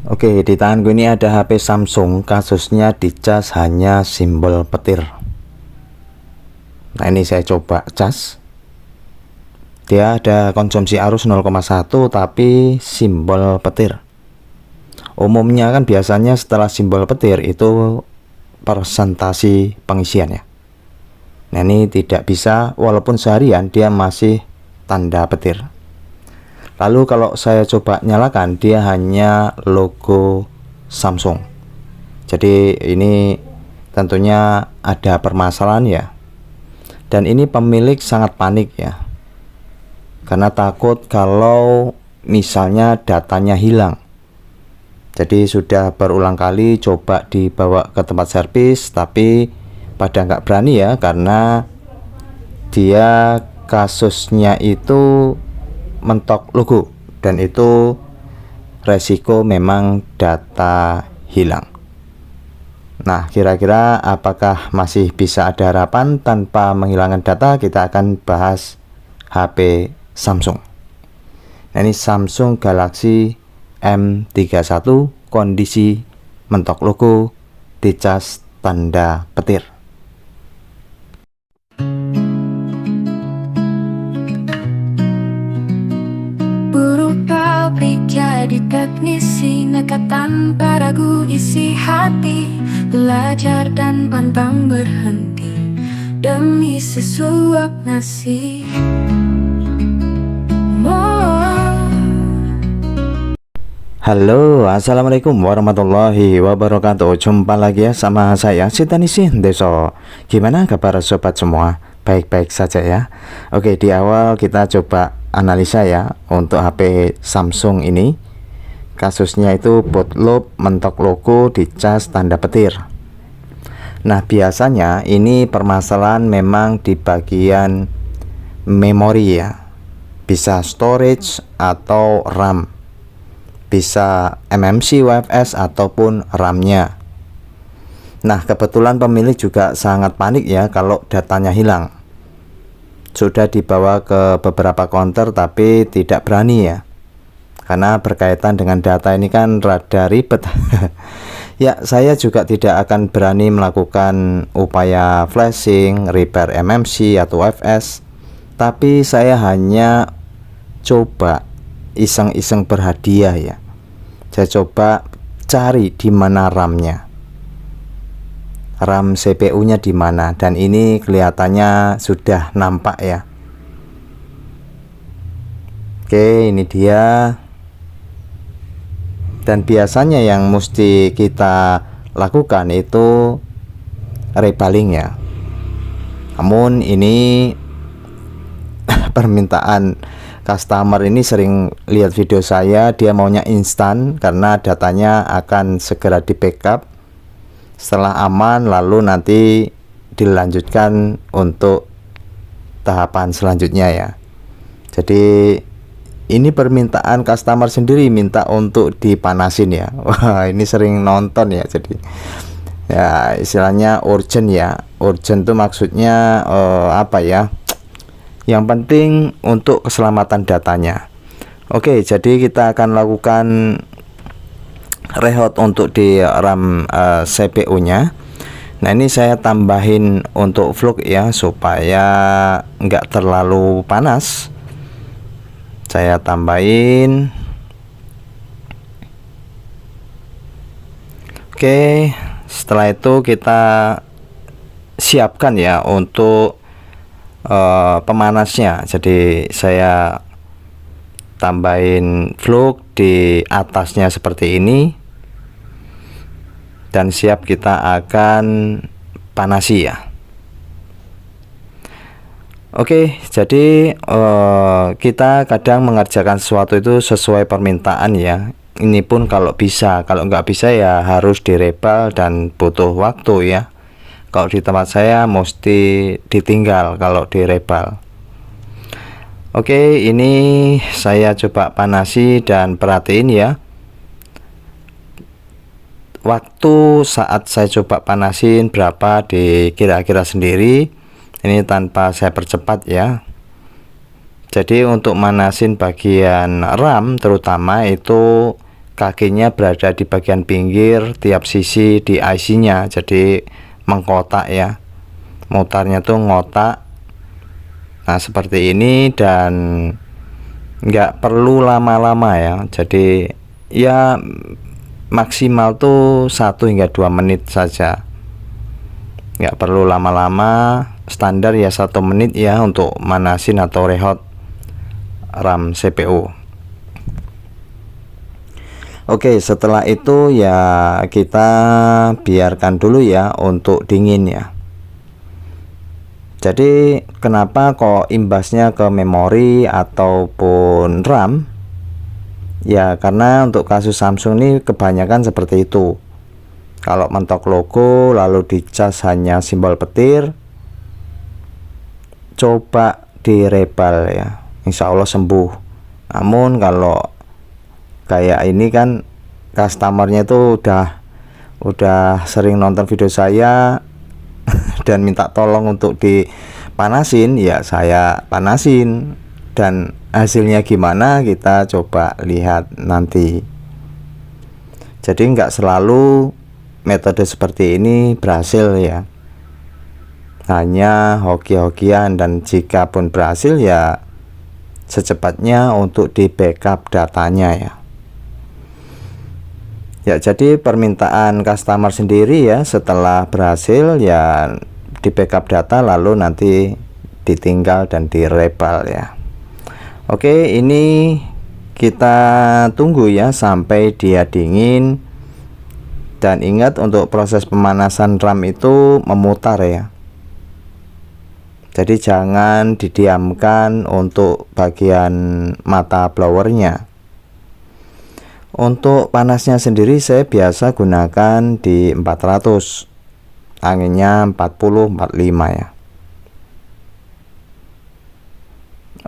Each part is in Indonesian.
Oke, di tanganku ini ada HP Samsung, kasusnya dicas hanya simbol petir. Nah, ini saya coba cas. Dia ada konsumsi arus 0,1 tapi simbol petir. Umumnya kan biasanya setelah simbol petir itu persentase pengisiannya. Nah, ini tidak bisa, walaupun seharian dia masih tanda petir. Lalu kalau saya coba nyalakan, dia hanya logo Samsung. Jadi ini tentunya ada permasalahan ya. Dan ini pemilik sangat panik ya, karena takut kalau misalnya datanya hilang. Jadi sudah berulang kali coba dibawa ke tempat servis, tapi pada nggak berani ya, karena dia kasusnya itu mentok logo, dan itu resiko memang data hilang. Nah, kira-kira apakah masih bisa ada harapan tanpa menghilangkan data? Kita akan bahas HP Samsung. Nah, ini Samsung Galaxy M31, kondisi mentok logo, dicas tanda petir. Jadi teknisi nekat tanpa ragu, isi hati belajar dan pantang berhenti demi sesuap nasi. Halo, assalamualaikum warahmatullahi wabarakatuh. Jumpa lagi ya sama saya Sitanisi Deso. Gimana kabar sobat semua? Baik-baik saja ya. Oke, di awal kita coba analisa ya untuk HP Samsung ini. Kasusnya itu boot loop, mentok logo, dicas tanda petir. Nah, biasanya ini permasalahan memang di bagian memori ya. Bisa storage atau RAM, bisa MMC, UFS ataupun RAM-nya. Nah, kebetulan pemilik juga sangat panik ya kalau datanya hilang. Sudah dibawa ke beberapa counter tapi tidak berani ya, karena berkaitan dengan data ini kan rada ribet. Ya, saya juga tidak akan berani melakukan upaya flashing, repair MMC atau UFS, tapi saya hanya coba iseng-iseng berhadiah ya. Saya coba cari di mana RAM-nya, RAM CPU-nya di mana, dan ini kelihatannya sudah nampak ya. Oke, ini dia. Dan biasanya yang mesti kita lakukan itu rebaling ya. Namun ini permintaan customer ini sering lihat video saya, dia maunya instan karena datanya akan segera di backup setelah aman, lalu nanti dilanjutkan untuk tahapan selanjutnya ya. Jadi ini permintaan customer sendiri, minta untuk dipanasin ya. Wah, ini sering nonton ya, jadi ya istilahnya urgent ya. Urgent itu maksudnya apa ya, yang penting untuk keselamatan datanya. Oke, jadi kita akan lakukan rehot untuk di RAM CPU-nya. Nah, ini saya tambahin untuk flux ya, supaya nggak terlalu panas. Saya tambahin. Oke, setelah itu kita siapkan ya untuk pemanasnya. Jadi saya tambahin flux di atasnya seperti ini, dan siap kita akan panasi ya. Oke, jadi kita kadang mengerjakan sesuatu itu sesuai permintaan ya. Ini pun kalau bisa, kalau nggak bisa ya harus direbal dan butuh waktu ya. Kalau di tempat saya mesti ditinggal kalau direbal. Oke, ini saya coba panasi dan perhatiin ya. Waktu saat saya coba panasin berapa dikira-kira sendiri. Ini tanpa saya percepat ya. Jadi untuk manasin bagian RAM terutama itu kakinya berada di bagian pinggir tiap sisi di IC-nya, jadi mengkotak ya, mutarnya tuh ngotak. Nah seperti ini, dan nggak perlu lama-lama ya, jadi ya maksimal tuh 1 hingga 2 menit saja, nggak perlu lama-lama. Standar ya 1 menit ya untuk manasin atau rehot RAM CPU. Oke, setelah itu ya kita biarkan dulu ya untuk dingin ya. Jadi kenapa kok imbasnya ke memori ataupun RAM? Ya karena untuk kasus Samsung ini kebanyakan seperti itu. Kalau mentok logo lalu dicas hanya simbol petir, coba direbal ya, insya Allah sembuh. Namun kalau kayak ini kan customernya itu udah sering nonton video saya dan minta tolong untuk dipanasin, ya saya panasin, dan hasilnya gimana kita coba lihat nanti. Jadi nggak selalu metode seperti ini berhasil ya, hanya hoki-hokian, dan jika pun berhasil ya secepatnya untuk di backup datanya ya. Ya jadi permintaan customer sendiri ya, setelah berhasil ya di backup data lalu nanti ditinggal dan direbal ya. Oke, ini kita tunggu ya sampai dia dingin, dan ingat untuk proses pemanasan RAM itu memutar ya, jadi jangan didiamkan untuk bagian mata blowernya. Untuk panasnya sendiri saya biasa gunakan di 400, anginnya 40-45 ya.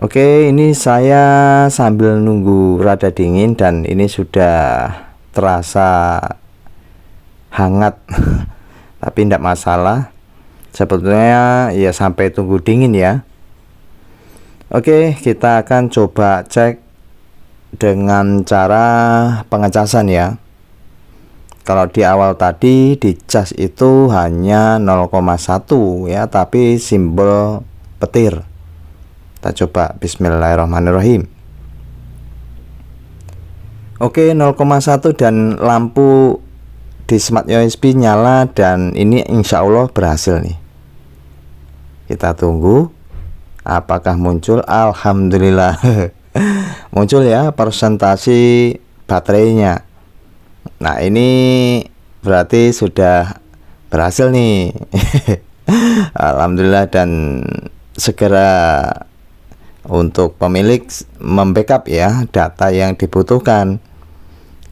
Oke, ini saya sambil nunggu rada dingin dan ini sudah terasa hangat tapi tidak masalah, sebetulnya ya sampai tunggu dingin ya. Oke, kita akan coba cek dengan cara pengecasan ya. Kalau di awal tadi dicas itu hanya 0,1 ya, tapi simbol petir. Kita coba, bismillahirrahmanirrahim. Oke, 0,1 dan lampu di smart USB nyala, dan ini insya Allah berhasil nih. Kita tunggu apakah muncul. Alhamdulillah muncul ya persentase baterainya. Nah ini berarti sudah berhasil nih Alhamdulillah, dan segera untuk pemilik membackup ya data yang dibutuhkan,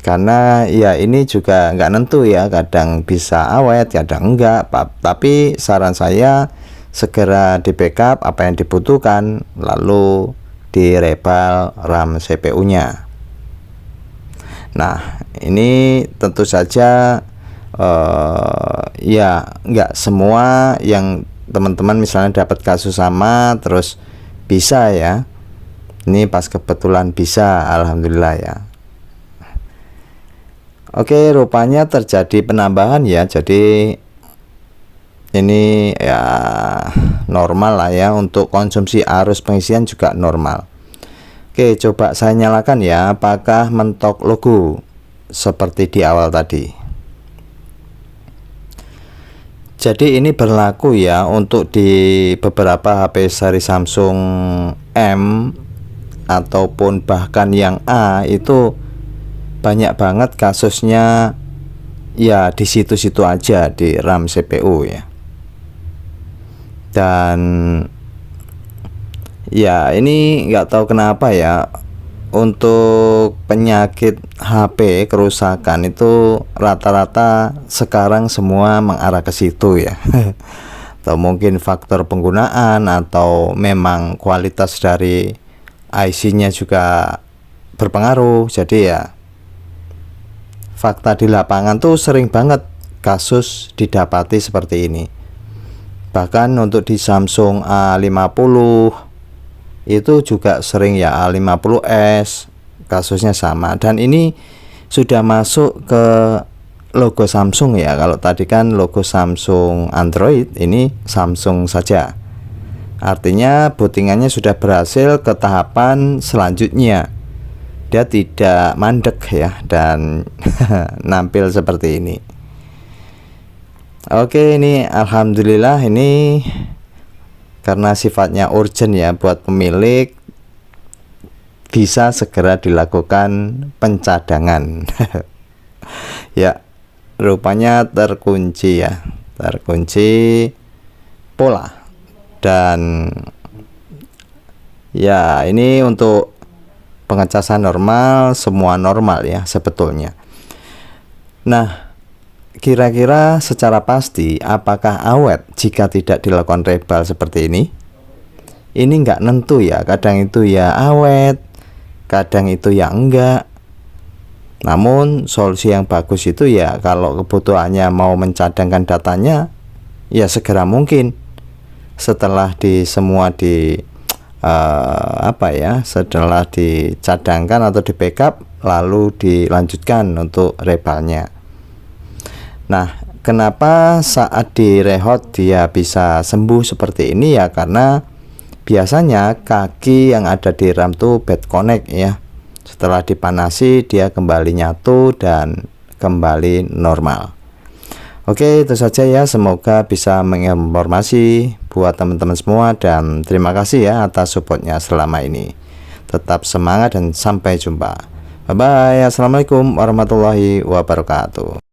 karena ya ini juga nggak nentu ya, kadang bisa awet kadang enggak, tapi saran saya segera di backup apa yang dibutuhkan lalu direbal RAM CPU nya. Nah ini tentu saja ya nggak semua yang teman-teman misalnya dapat kasus sama terus bisa ya. Ini pas kebetulan bisa, alhamdulillah ya. Oke, rupanya terjadi penambahan ya, jadi ini ya normal lah ya, untuk konsumsi arus pengisian juga normal. Oke, coba saya nyalakan ya, apakah mentok logo seperti di awal tadi. Jadi ini berlaku ya untuk di beberapa HP seri Samsung M ataupun bahkan yang A, itu banyak banget kasusnya ya di situ-situ aja di RAM CPU ya. Dan ya ini nggak tahu kenapa ya, untuk penyakit HP kerusakan itu rata-rata sekarang semua mengarah ke situ ya atau mungkin faktor penggunaan atau memang kualitas dari IC-nya juga berpengaruh. Jadi ya fakta di lapangan tuh sering banget kasus didapati seperti ini. Bahkan untuk di Samsung A50 itu juga sering ya, A50s kasusnya sama. Dan ini sudah masuk ke logo Samsung ya. Kalau tadi kan logo Samsung Android, ini Samsung saja. Artinya bootingannya sudah berhasil ke tahapan selanjutnya. Dia tidak mandek ya, dan nampil seperti ini. Oke, ini alhamdulillah, ini karena sifatnya urgent ya buat pemilik, bisa segera dilakukan pencadangan. Ya, rupanya terkunci ya, terkunci pola. Dan ya, ini untuk pengecasan normal, semua normal ya sebetulnya. Nah, kira-kira secara pasti apakah awet jika tidak dilakukan rebal seperti ini? Ini nggak nentu ya, kadang itu ya awet, kadang itu ya enggak. Namun solusi yang bagus itu ya kalau kebutuhannya mau mencadangkan datanya, ya segera mungkin. Setelah setelah dicadangkan atau di backup, lalu dilanjutkan untuk rebalnya. Nah, kenapa saat direhot dia bisa sembuh seperti ini ya? Karena biasanya kaki yang ada di RAM tuh bad connect ya. Setelah dipanasi dia kembali nyatu dan kembali normal. Oke, itu saja ya, semoga bisa menginformasi buat teman-teman semua, dan terima kasih ya atas supportnya selama ini. Tetap semangat dan sampai jumpa. Bye bye. Assalamualaikum warahmatullahi wabarakatuh.